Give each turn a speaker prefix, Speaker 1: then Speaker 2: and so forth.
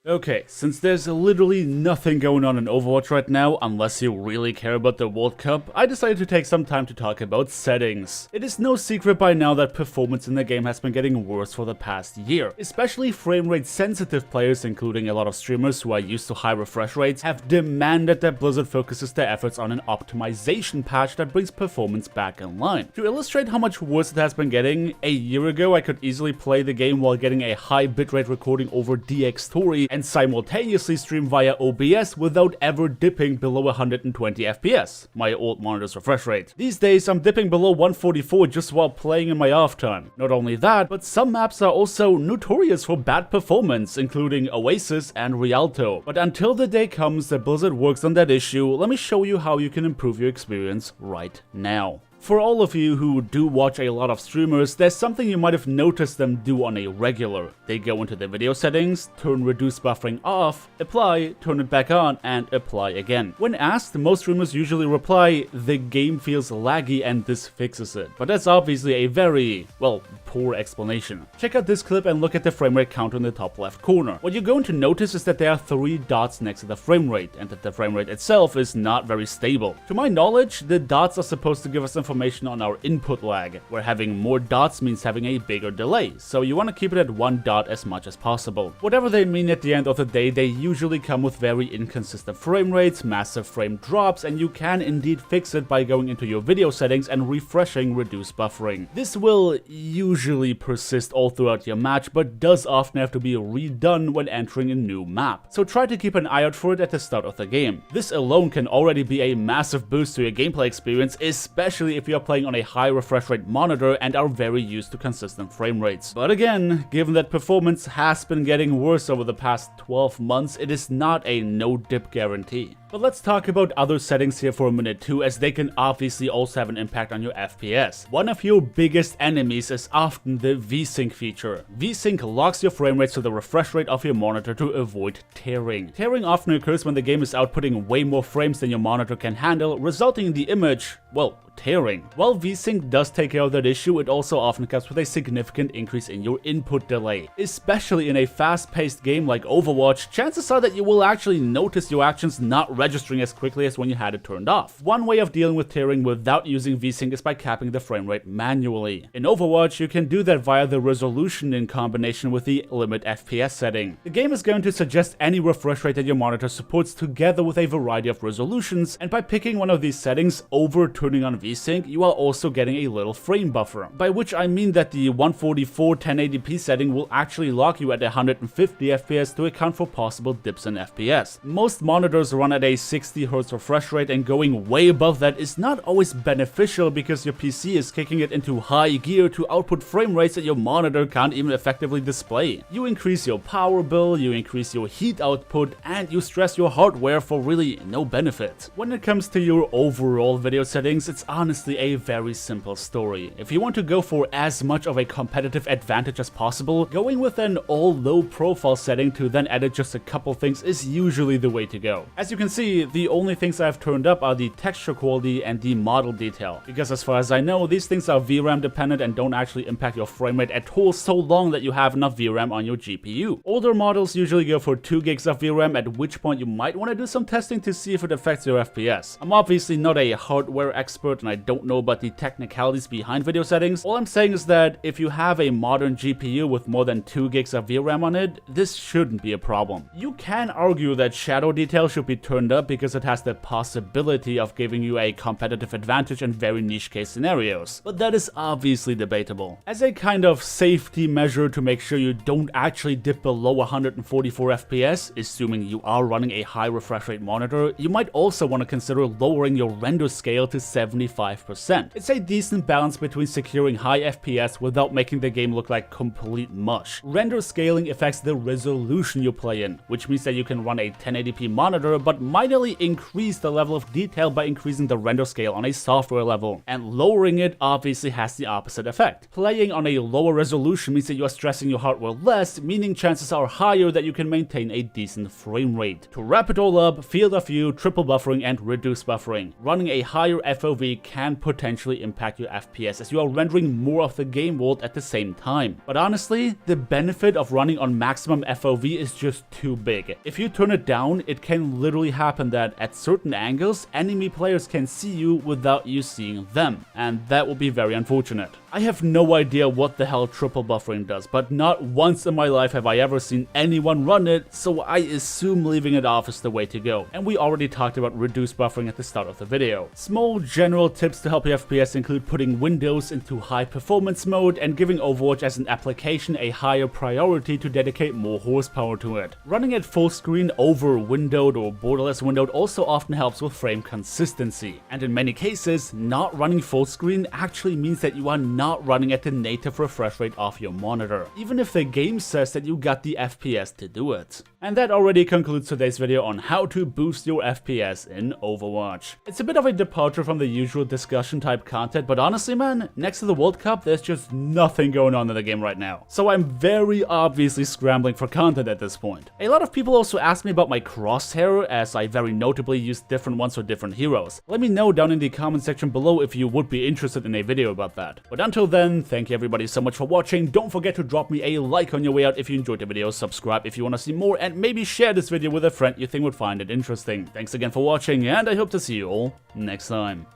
Speaker 1: Okay, since there's literally nothing going on in Overwatch right now, unless you really care about the World Cup, I decided to take some time to talk about settings. It is no secret by now that performance in the game has been getting worse for the past year. Especially frame rate sensitive players, including a lot of streamers who are used to high refresh rates, have demanded that Blizzard focuses their efforts on an optimization patch that brings performance back in line. To illustrate how much worse it has been getting, a year ago I could easily play the game while getting a high bitrate recording over DxTory and simultaneously stream via OBS without ever dipping below 120 FPS, my old monitor's refresh rate. These days I'm dipping below 144 just while playing in my off time. Not only that, but some maps are also notorious for bad performance, including Oasis and Rialto. But until the day comes that Blizzard works on that issue, let me show you how you can improve your experience right now. For all of you who do watch a lot of streamers, there's something you might have noticed them do on a regular. They go into the video settings, turn reduce buffering off, apply, turn it back on, and apply again. When asked, most streamers usually reply, the game feels laggy and this fixes it. But that's obviously a very, well, poor explanation. Check out this clip and look at the frame rate counter in the top left corner. What you're going to notice is that there are 3 dots next to the frame rate, and that the frame rate itself is not very stable. To my knowledge, the dots are supposed to give us information on our input lag, where having more dots means having a bigger delay, so you want to keep it at 1 dot as much as possible. Whatever they mean at the end of the day, they usually come with very inconsistent frame rates, massive frame drops, and you can indeed fix it by going into your video settings and refreshing reduce buffering. This will usually persist all throughout your match, but does often have to be redone when entering a new map, so try to keep an eye out for it at the start of the game. This alone can already be a massive boost to your gameplay experience, especially if you are playing on a high refresh rate monitor and are very used to consistent frame rates. But again, given that performance has been getting worse over the past 12 months, it is not a no dip guarantee. But let's talk about other settings here for a minute too, as they can obviously also have an impact on your FPS. One of your biggest enemies is often the Vsync feature. Vsync locks your frame rates to the refresh rate of your monitor to avoid tearing. Tearing often occurs when the game is outputting way more frames than your monitor can handle, resulting in the image, well, tearing. While Vsync does take care of that issue, it also often comes with a significant increase in your input delay. Especially in a fast-paced game like Overwatch, chances are that you will actually notice your actions not registering as quickly as when you had it turned off. One way of dealing with tearing without using Vsync is by capping the frame rate manually. In Overwatch, you can do that via the resolution in combination with the limit FPS setting. The game is going to suggest any refresh rate that your monitor supports together with a variety of resolutions, and by picking one of these settings over turning on Vsync, you are also getting a little frame buffer, by which I mean that the 144 1080p setting will actually lock you at 150 FPS to account for possible dips in FPS. Most monitors run at a 60Hz refresh rate, and going way above that is not always beneficial because your PC is kicking it into high gear to output frame rates that your monitor can't even effectively display. You increase your power bill, you increase your heat output, and you stress your hardware for really no benefit. When it comes to your overall video settings, it's honestly a very simple story. If you want to go for as much of a competitive advantage as possible, going with an all low profile setting to then edit just a couple things is usually the way to go. As you can see, the only things I've turned up are the texture quality and the model detail, because as far as I know, these things are VRAM dependent and don't actually impact your frame rate at all so long that you have enough VRAM on your GPU. Older models usually go for 2 gigs of VRAM, at which point you might want to do some testing to see if it affects your FPS. I'm obviously not a hardware expert and I don't know about the technicalities behind video settings. All I'm saying is that if you have a modern GPU with more than 2 gigs of VRAM on it, this shouldn't be a problem. You can argue that shadow detail should be turned up because it has the possibility of giving you a competitive advantage in very niche case scenarios, but that is obviously debatable. As a kind of safety measure to make sure you don't actually dip below 144 FPS, assuming you are running a high refresh rate monitor, you might also want to consider lowering your render scale to 75%. It's a decent balance between securing high FPS without making the game look like complete mush. Render scaling affects the resolution you play in, which means that you can run a 1080p monitor but minorly increase the level of detail by increasing the render scale on a software level, and lowering it obviously has the opposite effect. Playing on a lower resolution means that you are stressing your hardware less, meaning chances are higher that you can maintain a decent frame rate. To wrap it all up, field of view, triple buffering, and reduce buffering. Running a higher FOV can potentially impact your FPS as you are rendering more of the game world at the same time. But honestly, the benefit of running on maximum FOV is just too big. If you turn it down, it can literally happen that at certain angles, enemy players can see you without you seeing them, and that will be very unfortunate. I have no idea what the hell triple buffering does, but not once in my life have I ever seen anyone run it, so I assume leaving it off is the way to go. And we already talked about reduced buffering at the start of the video. Small general tips to help your FPS include putting Windows into high performance mode and giving Overwatch as an application a higher priority to dedicate more horsepower to it. Running at full screen over windowed or borderless windowed also often helps with frame consistency. And in many cases, not running full screen actually means that you are not running at the native refresh rate of your monitor, even if the game says that you got the FPS to do it. And that already concludes today's video on how to boost your FPS in Overwatch. It's a bit of a departure from the usual discussion type content, but honestly man, next to the World Cup, there's just nothing going on in the game right now. So I'm very obviously scrambling for content at this point. A lot of people also ask me about my crosshair, as I very notably use different ones for different heroes. Let me know down in the comment section below if you would be interested in a video about that. But until then, thank you everybody so much for watching. Don't forget to drop me a like on your way out if you enjoyed the video, subscribe if you want to see more, and maybe share this video with a friend you think would find it interesting. Thanks again for watching, and I hope to see you all next time.